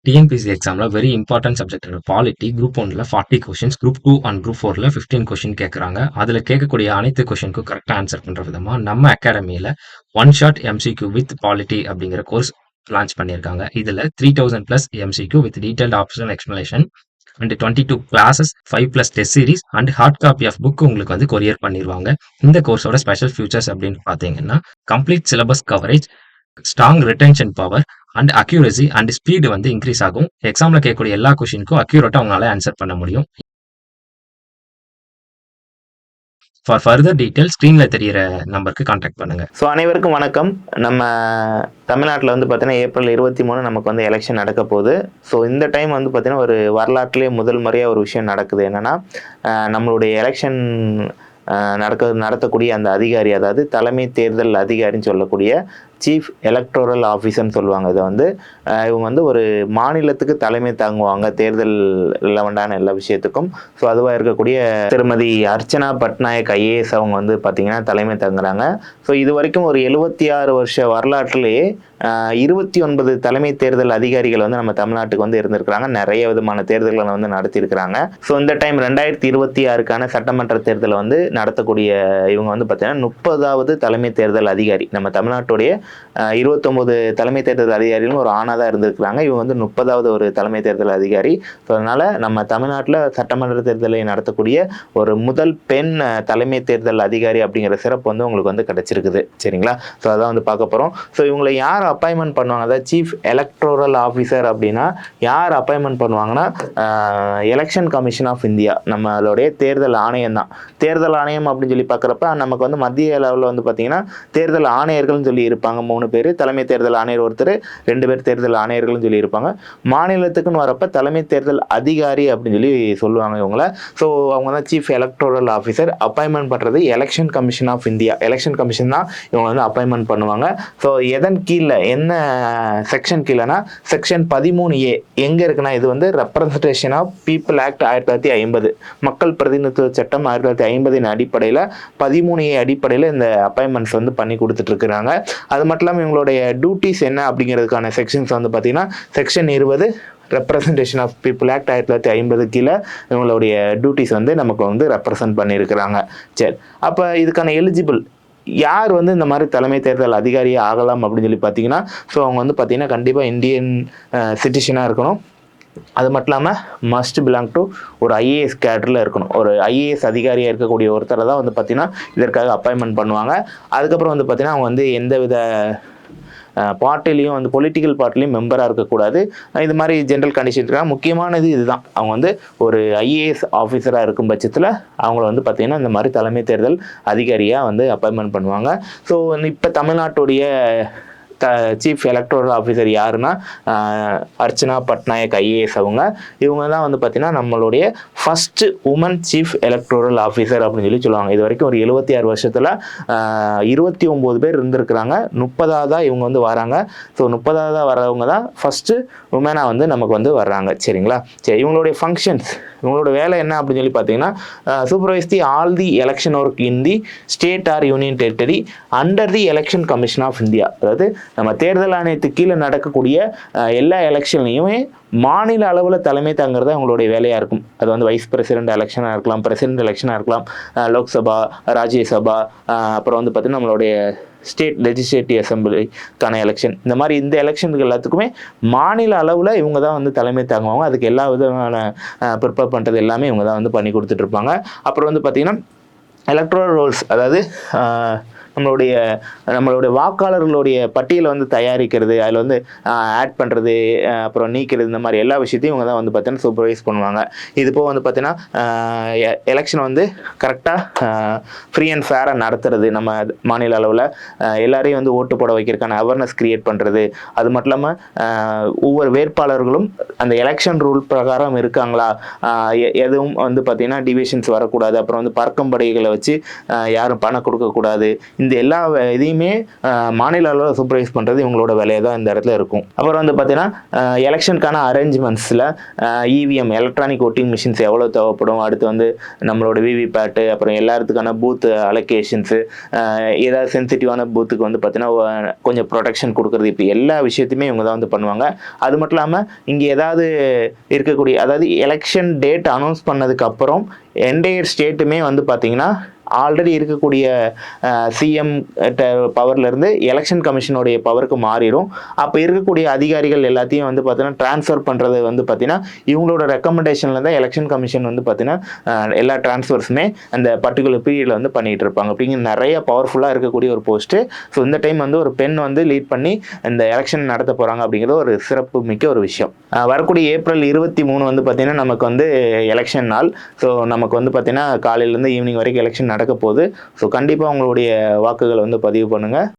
TNPSC எக்ஸாம்ல very important subject polity group 1ல 40 questions, group 2 and group 4ல 15 question கேட்குறாங்க. அதில் கேட்கக்கூடிய அனைத்து கொஸ்டினுக்கும் கரெக்டாக ஆன்சர் பண்ணுற விதமாக நம்ம அகாடமியில் one shot MCQ with polity அப்படிங்கிற கோர்ஸ் லான்ச் பண்ணியிருக்காங்க. இதில் 3000+ MCQ with detailed optional explanation and 22 classes 5+ test series and hard copy of book உங்களுக்கு வந்து கொரியர் பண்ணிடுவாங்க. இந்த கோர்ஸோட ஸ்பெஷல் ஃபியூச்சர்ஸ் அப்படின்னு பார்த்தீங்கன்னா complete syllabus coverage, strong retention power and accuracy and speed வந்து இன்க்ரீஸ் ஆகும். எக்ஸாம்ல கேட்கக்கூடிய எல்லா கொஸ்டினுக்கும் அக்யூரேட்டா அவங்களால ஆன்சர் பண்ண முடியும். ஃபார் ஃபர்தர் டீடைல்ஸ் ஸ்க்ரீன்ல தெரியிற நம்பருக்கு கான்டாக்ட் பண்ணுங்க. ஸோ அனைவருக்கும் வணக்கம். நம்ம தமிழ்நாட்டில் வந்து பார்த்தீங்கன்னா ஏப்ரல் 23 நமக்கு வந்து எலெக்ஷன் நடக்க போகுது. ஸோ இந்த டைம் வந்து பார்த்தீங்கன்னா ஒரு வரலாற்றிலே முதல் முறையாக ஒரு விஷயம் நடக்குது. என்னென்னா நம்மளுடைய எலெக்ஷன் நடத்தக்கூடிய அந்த அதிகாரி, அதாவது தலைமை தேர்தல் அதிகாரின்னு சொல்லக்கூடிய சீஃப் எலக்டோரல் ஆஃபீஸர்னு சொல்லுவாங்க. இதை வந்து இவங்க வந்து ஒரு மாநிலத்துக்கு தலைமை தாங்குவாங்க தேர்தல் ரிலவெண்டான எல்லா விஷயத்துக்கும். ஸோ அதுவாக இருக்கக்கூடிய திருமதி அர்ச்சனா பட்நாயக் ஐஏஎஸ் அவங்க வந்து பார்த்திங்கன்னா தலைமை தாங்குறாங்க. ஸோ இது வரைக்கும் ஒரு 76 வருஷ வரலாற்றிலேயே 29 தலைமை தேர்தல் அதிகாரிகள் வந்து நம்ம தமிழ்நாட்டுக்கு வந்து இருந்திருக்கிறாங்க. நிறைய விதமான தேர்தல்களை வந்து நடத்தியிருக்கிறாங்க. ஸோ இந்த டைம் 2026க்கான சட்டமன்ற தேர்தலை வந்து நடத்தக்கூடிய இவங்க வந்து பார்த்தீங்கன்னா 30வது தலைமை தேர்தல் அதிகாரி. நம்ம தமிழ்நாட்டுடைய 29 தலைமை தேர்தல் அதிகாரிகளும் ஒரு ஆணாக தான் இருந்திருக்கிறாங்க. இவங்க வந்து 30வது ஒரு தலைமை தேர்தல் அதிகாரி. ஸோ அதனால் நம்ம தமிழ்நாட்டில் சட்டமன்ற தேர்தலை நடத்தக்கூடிய ஒரு முதல் பெண் தலைமை தேர்தல் அதிகாரி அப்படிங்கிற சிறப்பு வந்து உங்களுக்கு வந்து கிடைச்சிருக்குது. சரிங்களா? ஸோ அதான் வந்து பார்க்க போகிறோம். ஸோ இவங்களை யார் அப்பாயின்மெண்ட் பண்ணுவாங்க, அதாவது சீஃப் எலக்ட்ரோரல் ஆஃபீஸர் அப்படின்னா யார் அப்பாயின்மெண்ட் பண்ணுவாங்கன்னா எலெக்ஷன் கமிஷன் ஆஃப் இந்தியா, நம்மளுடைய தேர்தல் ஆணையம் தான். தேர்தல் ஆணையம் அப்படின்னு சொல்லி பார்க்குறப்ப நமக்கு வந்து மத்திய அளவில் வந்து பார்த்திங்கன்னா தேர்தல் ஆணையர்கள்னு சொல்லி இருப்பாங்க. 3 பேர் தலைமை தேர்தல் ஆணையர், ஒருத்தர் 2 பேர் தேர்தல் ஆணையர்கள்னு சொல்லி இருப்பாங்க. மாநிலத்துக்குன்னு வரப்ப தலைமை தேர்தல் அதிகாரி அப்படின்னு சொல்லி சொல்லுவாங்க இவங்கள. ஸோ அவங்க தான் சீஃப் எலக்ட்ரோரல் ஆஃபீஸர். அப்பாயின்மெண்ட் பண்ணுறது election commission of India. Election commission தான் இவங்க வந்து அப்பாயின்மெண்ட் பண்ணுவாங்க. ஸோ எதன் கீழே, என்ன செக்ஷன் கீழேனா செக்ஷன் 13A எங்கே இருக்குன்னா, இது வந்து ரெப்ரசன்டேஷன் ஆஃப் பீப்புள் ஆக்ட் 1950, மக்கள் பிரதிநிதித்துவ சட்டம் 1950 அடிப்படையில் 13A அடிப்படையில் இந்த அப்பாயின்மெண்ட்ஸ் வந்து பண்ணி கொடுத்துட்டு இருக்கிறாங்க. அது மட்டும் இல்லாமல் இவங்களுடைய டியூட்டிஸ் என்ன அப்படிங்கிறதுக்கான செக்ஷன்ஸ் வந்து பார்த்தீங்கன்னா section 20 representation of people act 1950 கீழே இவங்களுடைய டியூட்டிஸ் வந்து நமக்கு வந்து ரெப்ரசன்ட் பண்ணியிருக்கிறாங்க. சரி, அப்போ இதுக்கான எலிஜிபிள் யார் வந்து இந்த மாதிரி தலைமை தேர்தல் அதிகாரியாக ஆகலாம் அப்படின்னு சொல்லி பார்த்தீங்கன்னா, ஸோ அவங்க வந்து பார்த்தீங்கன்னா கண்டிப்பாக இந்தியன் சிட்டிசனாக இருக்கணும். அது மட்டும் இல்லாமல் மஸ்ட் பிலாங் டு ஒரு ஐஏஎஸ் கேடரில் இருக்கணும். ஒரு ஐஏஎஸ் அதிகாரியாக இருக்கக்கூடிய ஒருத்தரை தான் வந்து பார்த்திங்கன்னா இதற்காக அப்பாயின்மெண்ட் பண்ணுவாங்க. அதுக்கப்புறம் வந்து பார்த்திங்கன்னா அவங்க வந்து எந்தவித பார்ட்டிலையும் வந்து பொலிட்டிக்கல் பார்ட்டிலையும் மெம்பராக இருக்கக்கூடாது. இது மாதிரி ஜென்ரல் கண்டிஷன் இருக்காங்க. முக்கியமானது இதுதான், அவங்க வந்து ஒரு ஐஏஎஸ் ஆஃபீஸராக இருக்கும் பட்சத்தில் அவங்கள வந்து பார்த்திங்கன்னா இந்த மாதிரி தலைமை தேர்தல் அதிகாரியாக வந்து அப்பாயின்மெண்ட் பண்ணுவாங்க. ஸோ இப்போ தமிழ்நாட்டுடைய சீஃப் எலக்டோரல் ஆஃபீஸர் யாருன்னா அர்ச்சனா பட்நாயக் ஐஏஎஸ். இவங்க தான் வந்து பார்த்தீங்கன்னா நம்மளுடைய first woman chief electoral officer அப்படின்னு சொல்லி சொல்லுவாங்க. இது வரைக்கும் ஒரு 76 வருஷத்தில் 29 பேர் இருந்திருக்கிறாங்க. 30ஆவதாக இவங்க வந்து வராங்க. ஸோ 30ஆவதாக வரவங்க தான் ஃபஸ்ட்டு உமனாக வந்து நமக்கு வந்து வர்றாங்க. சரிங்களா? சரி, இவங்களுடைய ஃபங்க்ஷன்ஸ், இவங்களோட வேலை என்ன அப்படின்னு சொல்லி பார்த்தீங்கன்னா supervise the all the election work in the state or union territory under the election commission of India. அதாவது நம்ம தேர்தல் ஆணையத்துக்கு கீழே நடக்கக்கூடிய எல்லா எலெக்ஷன்லையுமே மாநில அளவில் தலைமை தாங்கிறது அவங்களுடைய வேலையாக இருக்கும். அது வந்து வைஸ் பிரசிடென்ட் எலெக்ஷனாக இருக்கலாம், பிரசிடென்ட் எலெக்ஷனாக இருக்கலாம், லோக்சபா, ராஜ்யசபா, அப்புறம் வந்து பார்த்திங்கன்னா நம்மளுடைய ஸ்டேட் லெஜிஸ்லேட்டிவ் அசம்பிளிக்கான எலெக்ஷன், இந்த மாதிரி இந்த எலெக்ஷனுக்கு எல்லாத்துக்குமே மாநில அளவில் இவங்க தான் வந்து தலைமை தாங்குவாங்க. அதுக்கு எல்லா விதமான ப்ரிப்பேர் பண்ணுறது எல்லாமே இவங்க தான் வந்து பண்ணி கொடுத்துட்ருப்பாங்க. அப்புறம் வந்து பார்த்திங்கன்னா எலக்ட்ரல் ரோல்ஸ், அதாவது நம்மளுடைய வாக்காளர்களுடைய பட்டியலை வந்து தயாரிக்கிறது, அதில் வந்து ஆட் பண்ணுறது, அப்புறம் நீக்கிறது, இந்த மாதிரி எல்லா விஷயத்தையும் இவங்க தான் வந்து பார்த்தீங்கன்னா சூப்பர்வைஸ் பண்ணுவாங்க. இது போக வந்து பார்த்தீங்கன்னா எலெக்ஷன் வந்து கரெக்டாக ஃப்ரீ அண்ட் ஃபேராக நடத்துறது, நம்ம மாநில அளவில் எல்லாரையும் வந்து ஓட்டு போட வைக்கிறதுக்கான அவேர்னஸ் க்ரியேட் பண்ணுறது. அது மட்டும் இல்லாமல் ஒவ்வொரு வேட்பாளர்களும் அந்த எலெக்ஷன் ரூல் பிரகாரம் இருக்காங்களா, எதுவும் வந்து பார்த்திங்கன்னா டிவிஷன்ஸ் வரக்கூடாது, அப்புறம் வந்து பறக்கும் படைகளை வச்சு யாரும் பணம் கொடுக்கக்கூடாது, இந்த எல்லா இதையுமே மாநில அளவில் சூப்பர்வைஸ் பண்ணுறது இவங்களோட வேலையை தான் இந்த இடத்துல இருக்கும். அப்புறம் வந்து பார்த்தீங்கன்னா எலெக்ஷனுக்கான அரேஞ்ச்மெண்ட்ஸில் இவிஎம் எலக்ட்ரானிக் ஓட்டிங் மிஷின்ஸ் எவ்வளோ தேவைப்படும், அடுத்து வந்து நம்மளோட விவிபேட்டு, அப்புறம் எல்லாத்துக்கான பூத் அலோகேஷன்ஸு, ஏதாவது சென்சிட்டிவான பூத்துக்கு வந்து பார்த்தீங்கன்னா கொஞ்சம் ப்ரொடெக்ஷன் கொடுக்குறது, இப்போ எல்லா விஷயத்தையுமே இவங்க தான் வந்து பண்ணுவாங்க. அது மட்டும் இல்லாமல் இங்கே ஏதாவது இருக்கக்கூடிய, அதாவது எலெக்ஷன் டேட் அனௌன்ஸ் பண்ணதுக்கப்புறம் என்டையர் ஸ்டேட்டுமே வந்து பார்த்தீங்கன்னா ஆல்ரெடி இருக்கக்கூடிய சிஎம் பவர்லேருந்து எலெக்ஷன் கமிஷனுடைய பவருக்கு மாறிடும். அப்போ இருக்கக்கூடிய அதிகாரிகள் எல்லாத்தையும் வந்து பார்த்தீங்கன்னா ட்ரான்ஸ்ஃபர் பண்ணுறது வந்து பார்த்தீங்கன்னா இவங்களோட ரெக்கமெண்டேஷனில் தான் எலெக்ஷன் கமிஷன் வந்து பார்த்தீங்கன்னா எல்லா ட்ரான்ஸ்ஃபர்ஸுமே அந்த பர்டிகுலர் பீரியடில் வந்து பண்ணிகிட்டு இருப்பாங்க. அப்படிங்கிற நிறைய பவர்ஃபுல்லாக இருக்கக்கூடிய ஒரு போஸ்ட்டு. ஸோ இந்த டைம் வந்து ஒரு பெண் வந்து லீட் பண்ணி இந்த எலெக்ஷன் நடத்த போகிறாங்க அப்படிங்கிறது ஒரு சிறப்பு மிக்க ஒரு விஷயம். வரக்கூடிய ஏப்ரல் 23 வந்து பார்த்தீங்கன்னா நமக்கு வந்து எலெக்ஷன் நாள். ஸோ நமக்கு வந்து பார்த்தீங்கன்னா காலையிலேருந்து ஈவினிங் வரைக்கும் எலெக்ஷன் நடக்க போகுது. ஸோ கண்டிப்பாக உங்களுடைய வாக்குகளை வந்து பதிவு பண்ணுங்கள்.